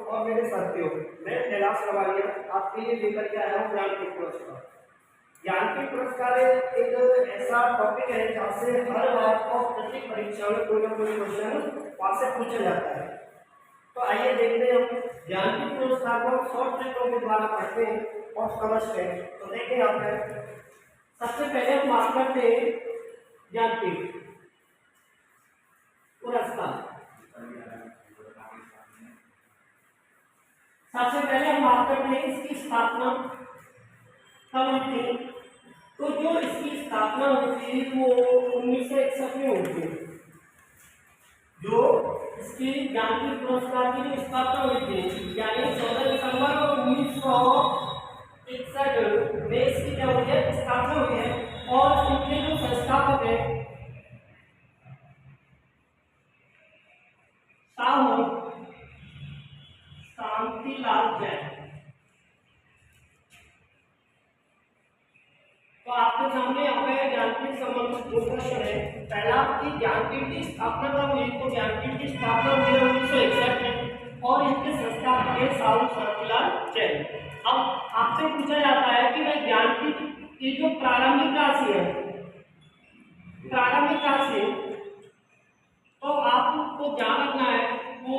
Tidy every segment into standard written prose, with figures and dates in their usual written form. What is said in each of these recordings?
और मेरे साथियों, मैं कैलाश रवालिया आपके लिए लेकर के आया हूँ ज्ञानपीठ पुरस्कार। ज्ञानपीठ पुरस्कार एक ऐसा टॉपिक है जहाँ से हर बार और प्रत्येक परीक्षा में कोई ना कोई क्वेश्चन वहाँ से पूछा जाता है। तो आइए देखते हैं हम ज्ञानपीठ पुरस्कार को शॉर्ट ट्रिकों के द्वारा पढ़ते हैं और समझते हैं। तो देखें यहाँ पर सबसे पहले हम बात करते हैं ज्ञानपीठ पुरस्कार। सबसे पहले हम बात करते हैं इसकी स्थापना कब हुई थी। तो जो इसकी स्थापना हुई थी वो 1961 में हुई थी। जो इसकी ज्ञानपीठ पुरस्कार की जो स्थापना हुई थी यानी 14 दिसंबर 1961 में इसकी क्या हुई है, स्थापना हुई है। और इनके जो संस्थापक है साहू शांतिलाल जैन। तो आपके सामने यहाँ पे ज्ञानपीठ संबंधित दो प्रश्न है। पहला कि ज्ञानपीठ की स्थापना कब हुई, तो ज्ञानपीठ की स्थापना हुई है 1961 में और इसके संस्थापक है साहू शांतिलाल जैन। अब आपसे पूछा जाता है कि भाई ज्ञानपीठ की जो प्रारंभिक राशि है, प्रारंभिक राशि, तो आपको ध्यान रखना है वो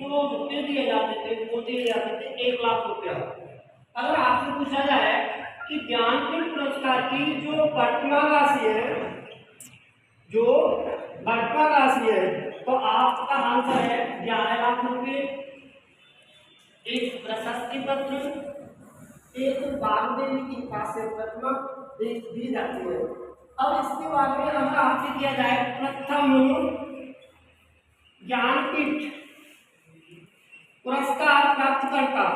जो रुपये दिए जाते थे वो दिए जाते थे 1 लाख रुपया। अगर आपसे पूछा जाए कि ज्ञानपीठ पुरस्कार की जो वर्तमान राशि है, जो वर्तमान राशि है, तो आपका आंसर है 11 लाख रुपये, एक प्रशस्ति पत्र, एक बागदेवी की कांस्य प्रतिमा दी जाती है। अब इसके बाद में अगर आपसे किया जाए प्रथम ज्ञानपीठ पुरस्कार प्राप्तकर्ता,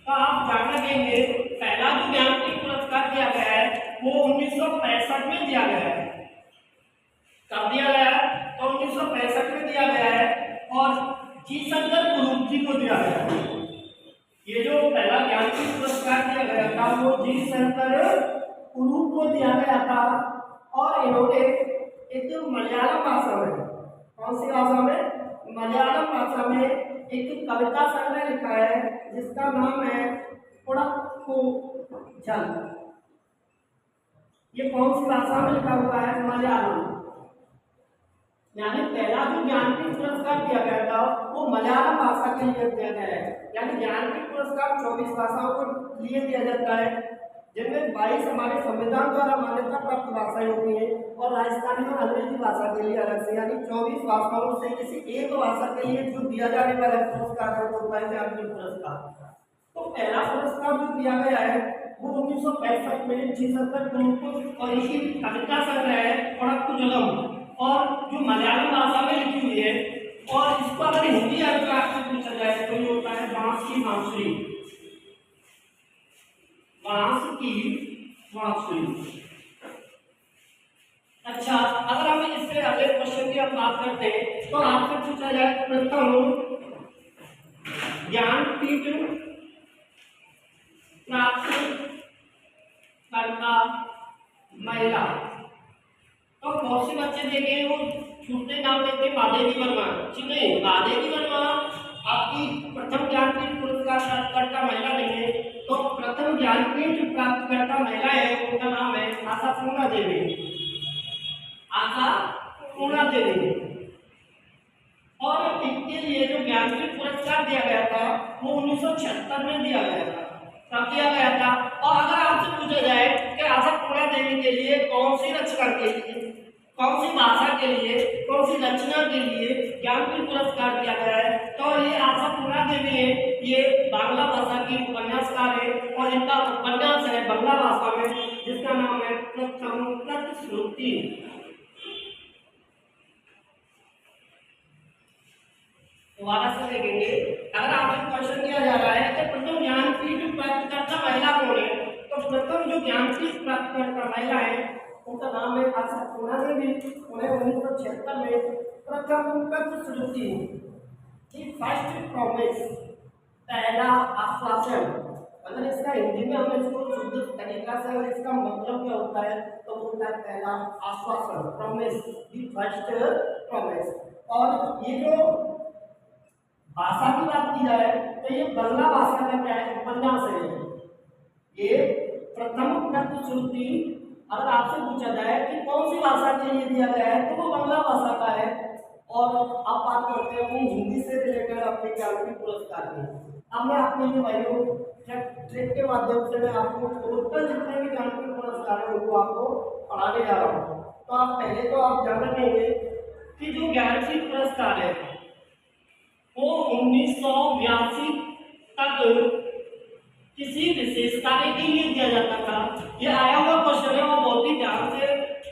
तो आप जान रखेंगे पहला जो ज्ञानपीठ पुरस्कार दिया गया है वो 1965 में दिया गया है। कब दिया गया है, तो 1965 में दिया गया है और जी शंकर कुरूप जी को दिया गया है। ये जो पहला ज्ञानपीठ पुरस्कार दिया गया था वो जी शंकर कुरूप को दिया गया था और इन्होंने एक मलयालम भाषा में, कौन सी भाषा में, मलयालम भाषा में एक कविता संग्रह लिखा है जिसका नाम है उड़क्कू जल। ये कौन सी भाषा में लिखा हुआ है, मलयालम। यानी पहला जो ज्ञानपीठ पुरस्कार दिया गया था वो मलयालम भाषा के लिए दिया गया है। यानी ज्ञानपीठ पुरस्कार 24 भाषाओं को लिए दिया जाता है, जिनमें 22 हमारे संविधान द्वारा मान्यता प्राप्त भाषाएं होती हैं और राजस्थानी और अंग्रेजी भाषा के लिए अलग से, यानी 24 भाषाओं से किसी एक भाषा के लिए जो दिया जाने वाला पुरस्कार है वो होता है ज्ञानपीठ पुरस्कार। तो पहला पुरस्कार जो दिया गया है वो 1965 में जी शंकर कुरूप को, और इसी कविता संग्रह है उड़क्कू जलम, और जो मलयालम भाषा में लिखी हुई है। और इसको अगर हिंदी अर्थ से पूछा जाए तो ये होता है बांस की बांसुरी, बांस की बांसुरी। अच्छा, अगर हम इससे अगले क्वेश्चन की हम बात करते हैं तो आपसे पूछा जाए प्रथम ज्ञानपीठ प्राप्त करता महिला, तो बहुत से बच्चे देखे वो छूटते नाम लेते महादेवी वर्मा। जी नहीं, महादेवी वर्मा आपकी प्रथम ज्ञानपीठ पुरस्कार प्राप्तकर्ता महिला नहीं है। तो प्रथम ज्ञानपीठ प्राप्तकर्ता महिला है, उनका नाम है आशापूर्णा देवी, आशापूर्णा देवी। और इनके लिए जो ज्ञानपीठ पुरस्कार दिया गया था वो 1976 में दिया गया था। कब दिया गया था, और अगर आपसे पूछा जाए कि आशापूर्णा देवी के लिए कौन सी रचना के लिए, कौन सी भाषा के लिए, कौन सी रचना के लिए ज्ञानपीठ पुरस्कार दिया गया है, तो ये आशापूर्णा देवी है। ये बांग्ला भाषा की उपन्यासकार है और इनका उपन्यास है बांग्ला भाषा में जिसका नाम है प्रथम प्रतिश्रुति। दोबारा से देखेंगे, अगर आपसे क्वेश्चन किया जा रहा है कि प्रथम ज्ञानपीठ प्राप्तकर्ता महिला कौन है, तो प्रथम जो ज्ञानपीठ प्राप्तकर्ता महिला है उनका नाम है आशापूर्णा देवी। उन्हें 1976 में प्रथम प्रतिश्रुति की फर्स्ट प्रॉमिस, पहला आश्वासन, अगर इसका हिंदी में हम इसको शुद्ध तरीका से अगर इसका मतलब क्या होता है तो वो होता है पहला आश्वासन, प्रॉमिस, दी फर्स्ट प्रॉमिस। और ये जो भाषा की बात की जाए तो ये बांग्ला भाषा का क्या है, उपन्यास है। ये प्रथम प्रति श्रुति अगर आपसे पूछा जाए कि कौन सी भाषा के लिए दिया गया है तो वो बांग्ला भाषा का है। और अब बात करते हैं अपनी हिंदी से रिलेटेड अपने ज्ञानपीठ पुरस्कार की। अब मैं आपके लिए भाइयों ट्रिक के माध्यम से मैं आपको टोटल जितने भी ज्ञानपीठ पुरस्कार है उनको आपको पढ़ाने जा रहा हूँ। तो आप पहले तो आप जान रखेंगे कि जो ज्ञानपीठ पुरस्कार है वो 1982 तक किसी विशेष कार्य के लिए दिया जाता था। ये आया हुआ क्वेश्चन है, वो बहुत ही ध्यान से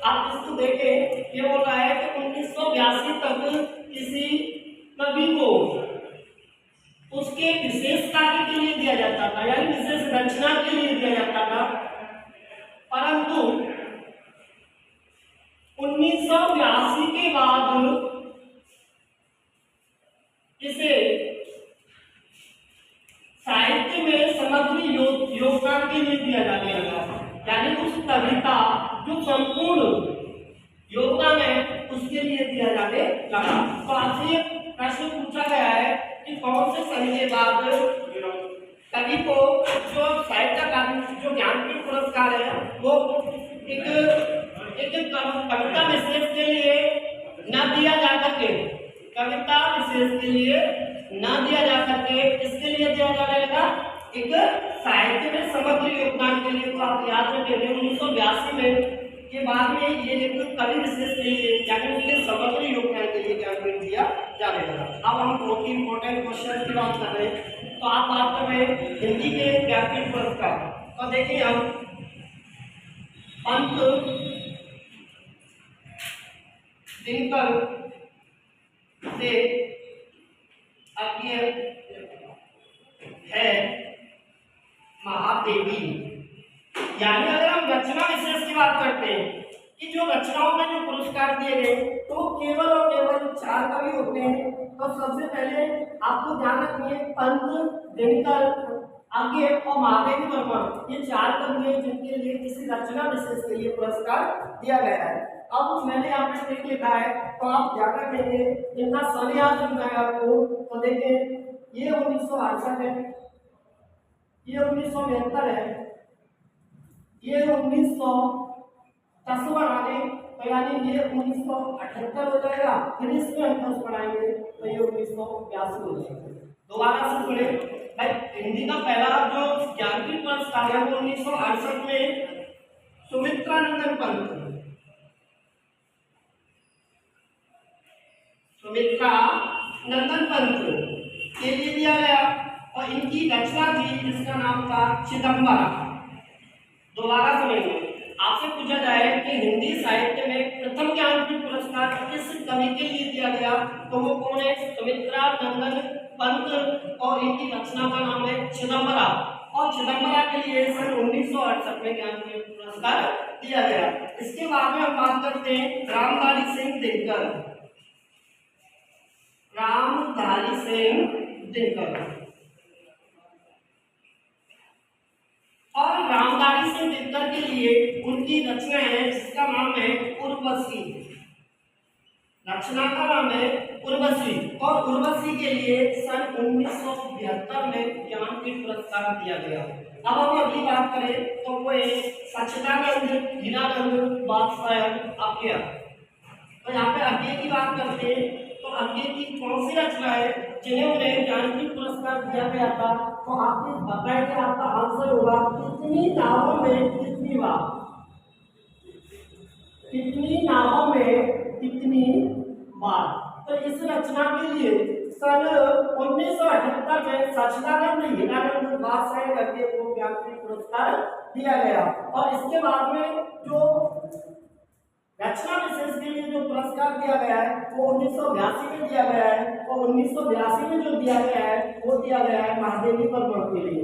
आप इसको देखें। ये बोल रहा है कि 1982 तक किसी कवि को उसके विशेष कार्य के लिए दिया जाता था, यानी विशेष रचना के लिए दिया जाता था। परंतु 1982 के बाद इसे साहित्य में समग्र योगदान के लिए दिया जाने लगा, यानी उस कविता जो संपूर्ण योगदान है उसके लिए दिया जाने लगा। तो आपसे प्रश्न पूछा गया है कि कौन से सही के बाद कवि को जो साहित्य का जो ज्ञानपीठ पुरस्कार है वो एक कविता विशेष के लिए न दिया जा सके, कविता विशेष के लिए न दिया जा सके, इसके लिए दिया जाने लगा एक साहित्य में समग्र योगदान के लिए। तो आप याद रखेंगे 1982 में के बाद में ये एक कवि विशेष के लिए यानी उसके समग्र योगदान के लिए ज्ञानपीठ दिया जाने लगा। अब हम बहुत ही इंपॉर्टेंट क्वेश्चन की बात कर रहे हैं। तो आप बात कर रहे हैं हिंदी के ज्ञानपीठ पुरस्कार। तो देखिए हम पंत दिनकर से आगे है महादेवी। यानी अगर हम रचना विशेष की बात करते हैं कि जो रचनाओं में जो पुरस्कार दिए गए तो केवल और केवल 4 कवि होते हैं। तो सबसे पहले आपको ध्यान रखिए पंत दिनकर आगे और महादेवी वर्मा, ये 4 कवि हैं जिनके लिए किसी रचना विशेष के लिए पुरस्कार दिया गया है। अब मैंने यहाँ पे ट्रिक लिखा है तो आप ध्यान रखेंगे, इनका सन याद रखना है आपको। तो देखिए ये 1968 है, ये 1972 है, ये 1910 बढ़ा दें तो यानी ये 1978 हो जाएगा। फिर इसमें हम 10 बढ़ाएंगे तो ये 1982 हो जाएगा। दोबारा से सुने भाई, हिंदी का पहला जो ज्ञानपीठ पुरस्कार है वो 1968 में सुमित्रानंदन पंत, सुमित्रा नंदन पंत के लिए दिया गया और इनकी रचना थी जिसका नाम था चिदंबरा। दोबारा सुनेंगे, आपसे पूछा जाए कि हिंदी साहित्य में प्रथम ज्ञानपीठ पुरस्कार किस कवि के लिए दिया गया तो वो कौन है, सुमित्रा नंदन पंत और इनकी रचना का नाम है चिदंबरा। और चिदंबरा के लिए सन 1968 में ज्ञानपीठ पुरस्कार दिया गया। इसके बाद में हम बात करते हैं रामधारी सिंह दिनकर, रामधारी सिंह दिनकर। और रामधारी सिंह दिनकर के लिए उनकी रचना है जिसका नाम है उर्वशी, रचना का नाम है उर्वशी। और उर्वशी के लिए सन 1972 में ज्ञानपीठ पुरस्कार दिया गया। अब हम अगली बात करें तो वो है सच्चिदानंद हीरानंद बादशाह आज्ञा। तो यहाँ पे आज्ञा की बात करते हैं तो आज्ञा की कौन सी रचना है जिन्हें उन्हें ज्ञानपीठ पुरस्कार दिया गया था। तो आपने बताया कि आपका आंसर होगा कितनी नावों में कितनी बार, कितनी नावों में कितनी बार। तो इस रचना के लिए सन 1978 में सच्चिदानंद हीरानंद बादशाह करके को ज्ञानपीठ पुरस्कार दिया गया। और इसके बाद में जो रचना विशेष के लिए जो पुरस्कार दिया गया है वो 1982 में दिया गया है और 1982 में जो दिया गया है वो दिया गया है महादेवी वर्मा के लिए।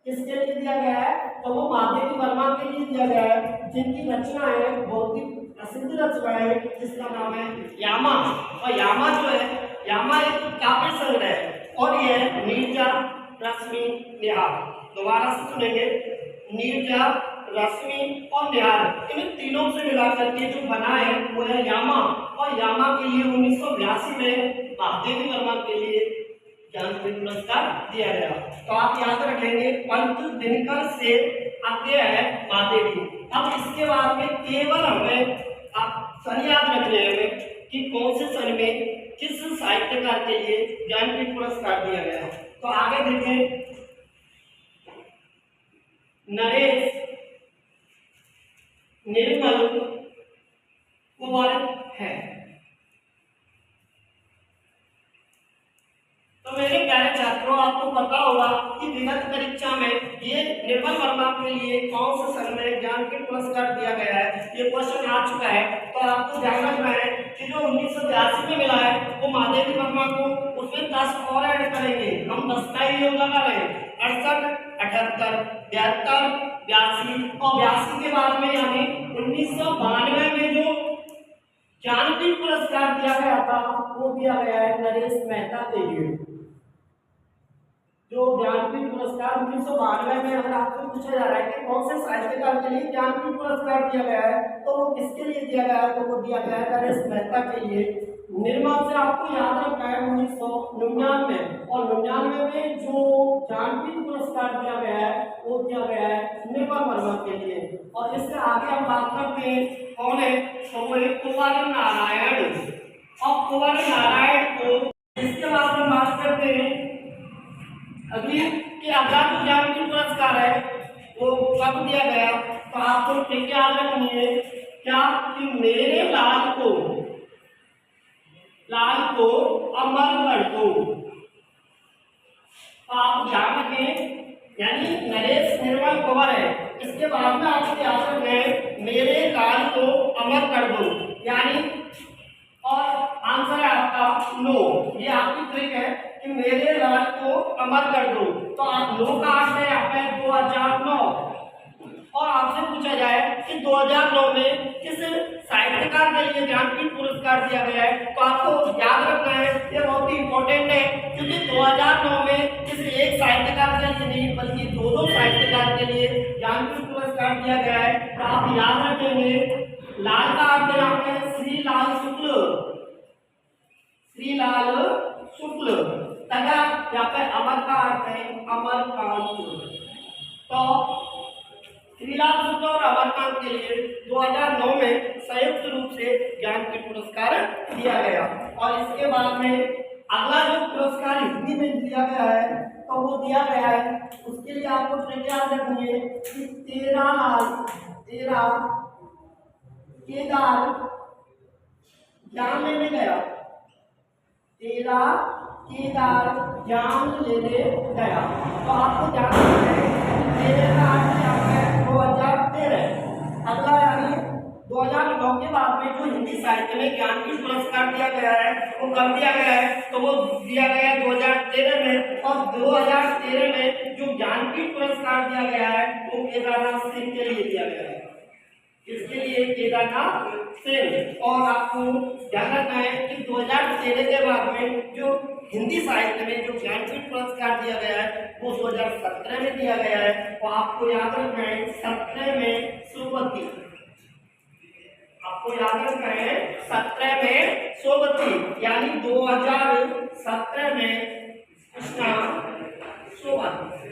किसके लिए दिया गया है तो वो महादेवी वर्मा के लिए दिया गया है जिनकी रचना है बहुत ही प्रसिद्ध रचना है जिसका नाम है यामा। और यामा जो है, यामा एक काव्य संग्रह है और यह नीरजा रश्मि, निहार। दोबारा से सुनेंगे, नीरजा, रश्मि और निहार, इन तीनों से मिलाकर के जो बना है वो है यामा। और यामा के लिए 1982 में महादेवी वर्मा के लिए ज्ञानपीठ पुरस्कार दिया गया। तो आप याद रखेंगे, पंत दिनकर से आते हैं महादेवी। अब इसके बाद में केवल हमें आप सन याद रखने हैं कि कौन से सन में किस साहित्यकार के लिए ज्ञानपीठ पुरस्कार दिया गया। तो आगे देखें, नरेश निर्मल कुंवर है। तो मेरे प्यारे छात्रों, आपको पता होगा कि विगत परीक्षा में ये निर्मल वर्मा के लिए कौन से सन में ज्ञानपीठ पुरस्कार दिया गया है, ये क्वेश्चन आ चुका है। तो आपको ध्यान रखना है कि जो 1982 में मिला है वो महादेवी वर्मा को, उसमें 10 और ऐड करेंगे। हम 10 का ही योग लगा रहे हैं, 68, 78, 72, 82 और 82 के बाद में यानी 1992 में जो ज्ञानपीठ पुरस्कार दिया गया था वो दिया गया है नरेश मेहता के लिए। जो ज्ञानपीठ पुरस्कार 1992 में अगर आपसे पूछा जा रहा है कि कौन से साहित्यकार के लिए ज्ञानपीठ पुरस्कार दिया गया है, तो वो किसके लिए दिया गया है, तो वो दिया गया है नरेश मेहता के लिए। निर्मल से आपको याद रखना है 1999 और 99 में जो ज्ञानपीठ पुरस्कार दिया गया है वो दिया गया है निर्मल वर्मा के लिए। और इससे आगे हम बात करते हैं कौन है, तो वो एक कुंवर नारायण। और कुंवर नारायण को इसके बाद हम बात करते हैं अभी कि अगला जो ज्ञानपीठ पुरस्कार है वो कब दिया गया। तो आपको ठीक याद रखनी है क्या कि मेरे लाल को अमर कर दो। तो आप ध्यान रखें, यानी नरेश निर्मल कुंवर है, इसके बाद में आपको याद रखना है मेरे लाल को अमर कर दो, यानी और आंसर है आपका नो। ये आपकी ट्रिक है कि मेरे लाल को अमर कर दो। तो आप नो का आंसर है आपका 2009। और आपसे पूछा जाए कि 2009 में किस साहित्यकार के लिए ज्ञानपीठ पुरस्कार दिया गया है, तो आपको याद रखना है, ये बहुत ही इंपॉर्टेंट है, क्योंकि 2009 में किसी एक साहित्यकार के लिए नहीं बल्कि दो साहित्यकार के लिए ज्ञानपीठ पुरस्कार दिया गया है। तो आप याद रखेंगे, लाल का अर्थ यहाँ पे श्रीलाल शुक्ल, श्रीलाल शुक्ल, तथा यहाँ पे अमर का अर्थ है अमरकांत। तो श्रीलाल शुक्ल और अमरकांत के लिए 2009 में संयुक्त रूप से ज्ञानपीठ पुरस्कार दिया गया। और इसके बाद में अगला जो पुरस्कार हिंदी में दिया गया है तो वो दिया गया है, उसके लिए आपको ट्रिक याद रखनी है कि तेरा केदार ज्ञान लेने गया, तेरा केदार ज्ञान लेने गया। तो आपको ध्यान रखना है 2013। अगला यानी 2009 के बाद में जो हिंदी साहित्य में ज्ञानपीठ पुरस्कार दिया गया है वो कब दिया गया है, तो वो दिया गया है 2013 में। और 2013 में जो ज्ञानपीठ पुरस्कार दिया गया है वो केदारनाथ सिंह के लिए दिया गया है। इसके लिए केदारनाथ सिंह। और आपको ध्यान रखना है कि 2013 के बाद में जो हिंदी साहित्य में जो ज्ञानपीठ पुरस्कार दिया गया है वो 2017 में दिया गया है। तो आपको याद रखना है 17 में सोबती, आपको याद रखना है 17 में सोबती, यानी 2017 में कृष्णा सोबती।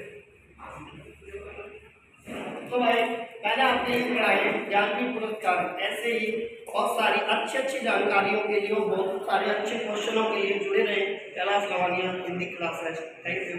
तो भाई पहले आपने ये पढ़ाई ज्ञानपीठ पुरस्कार, ऐसे ही बहुत सारी अच्छी जानकारियों के लिए, बहुत सारे अच्छे क्वेश्चनों के लिए जुड़े रहे Kailash Lavania Hindi classes. Thank you.